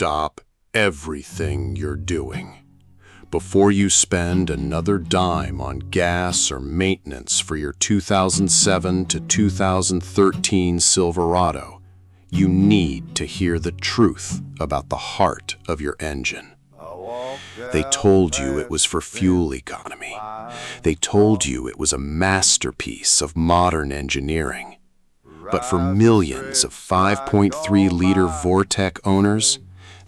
Stop everything you're doing before you spend another dime on gas or maintenance for your 2007 to 2013 Silverado. You need to hear the truth about the heart of your engine. They told you it was for fuel economy. They told you it was a masterpiece of modern engineering. But for millions of 5.3-liter Vortec owners,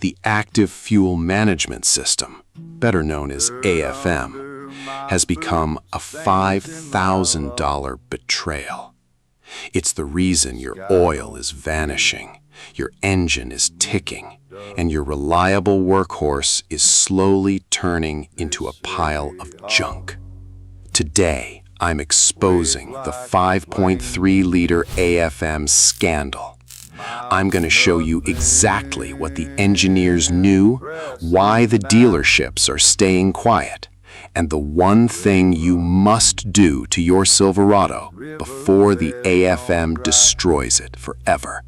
the Active Fuel Management System, better known as AFM, has become a $5,000 betrayal. It's the reason your oil is vanishing, your engine is ticking, and your reliable workhorse is slowly turning into a pile of junk. Today, I'm exposing the 5.3-liter AFM scandal. I'm going to show you exactly what the engineers knew, why the dealerships are staying quiet, and the one thing you must do to your Silverado before the AFM destroys it forever.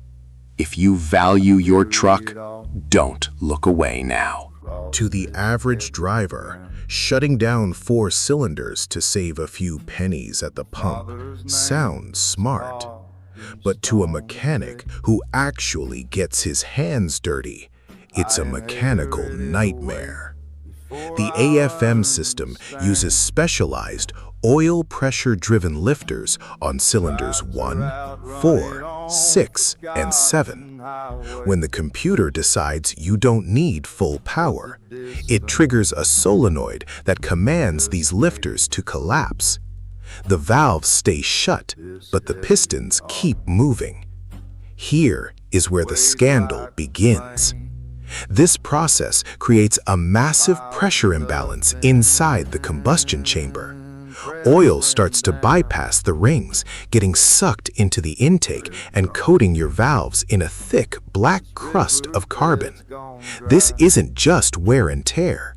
If you value your truck, don't look away now. To the average driver, shutting down 4 cylinders to save a few pennies at the pump sounds smart. But to a mechanic who actually gets his hands dirty, it's a mechanical nightmare. The AFM system uses specialized oil pressure-driven lifters on cylinders 1, 4, 6, and 7. When the computer decides you don't need full power, it triggers a solenoid that commands these lifters to collapse. The valves stay shut, but the pistons keep moving. Here is where the scandal begins. This process creates a massive pressure imbalance inside the combustion chamber. Oil starts to bypass the rings, getting sucked into the intake and coating your valves in a thick black crust of carbon. This isn't just wear and tear.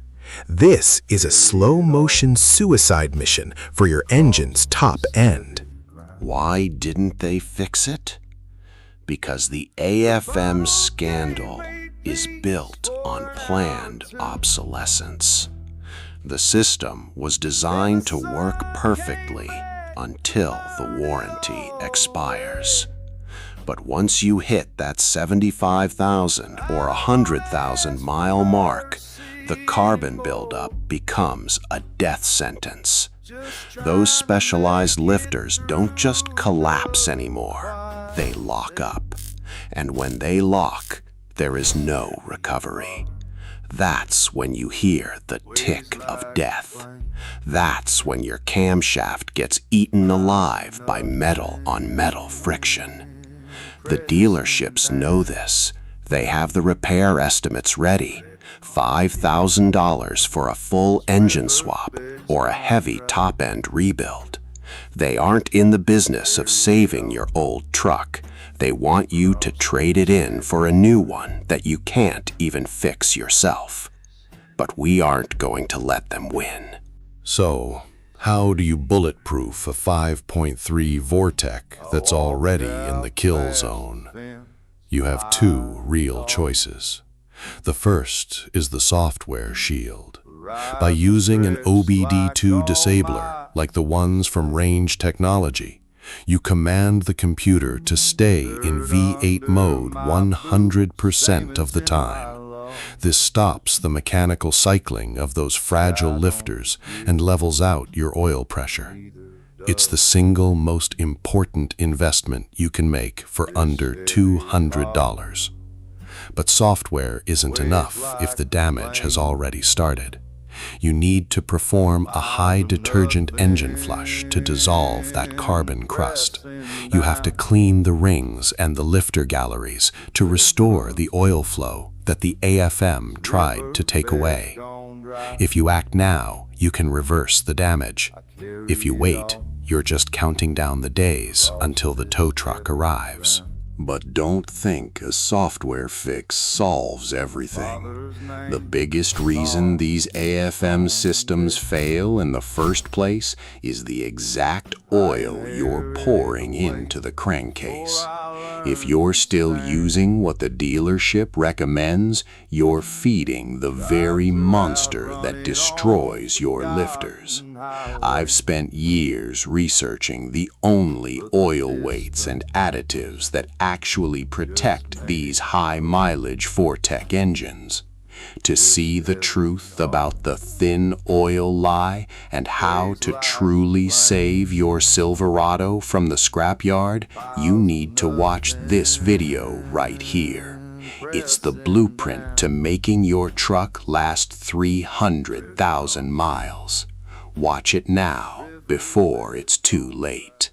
This is a slow-motion suicide mission for your engine's top end. Why didn't they fix it? Because the AFM scandal is built on planned obsolescence. The system was designed to work perfectly until the warranty expires. But once you hit that 75,000 or 100,000 mile mark, the carbon buildup becomes a death sentence. Those specialized lifters don't just collapse anymore, they lock up. And when they lock, there is no recovery. That's when you hear the tick of death. That's when your camshaft gets eaten alive by metal-on-metal friction. The dealerships know this. They have the repair estimates ready. $5,000 for a full engine swap or a heavy top-end rebuild. They aren't in the business of saving your old truck. They want you to trade it in for a new one that you can't even fix yourself. But we aren't going to let them win. So, how do you bulletproof a 5.3 Vortec that's already in the kill zone? You have 2 real choices. The first is the software shield. By using an OBD2 disabler, like the ones from Range Technology, you command the computer to stay in V8 mode 100% of the time. This stops the mechanical cycling of those fragile lifters and levels out your oil pressure. It's the single most important investment you can make for under $200. But software isn't enough if the damage has already started. You need to perform a high detergent engine flush to dissolve that carbon crust. You have to clean the rings and the lifter galleries to restore the oil flow that the AFM tried to take away. If you act now, you can reverse the damage. If you wait, you're just counting down the days until the tow truck arrives. But don't think a software fix solves everything. The biggest reason these AFM systems fail in the first place is the exact oil you're pouring into the crankcase. If you're still using what the dealership recommends, you're feeding the very monster that destroys your lifters. I've spent years researching the only oil weights and additives that actually protect these high-mileage Vortec engines. To see the truth about the thin oil lie and how to truly save your Silverado from the scrapyard, you need to watch this video right here. It's the blueprint to making your truck last 300,000 miles. Watch it now, before it's too late.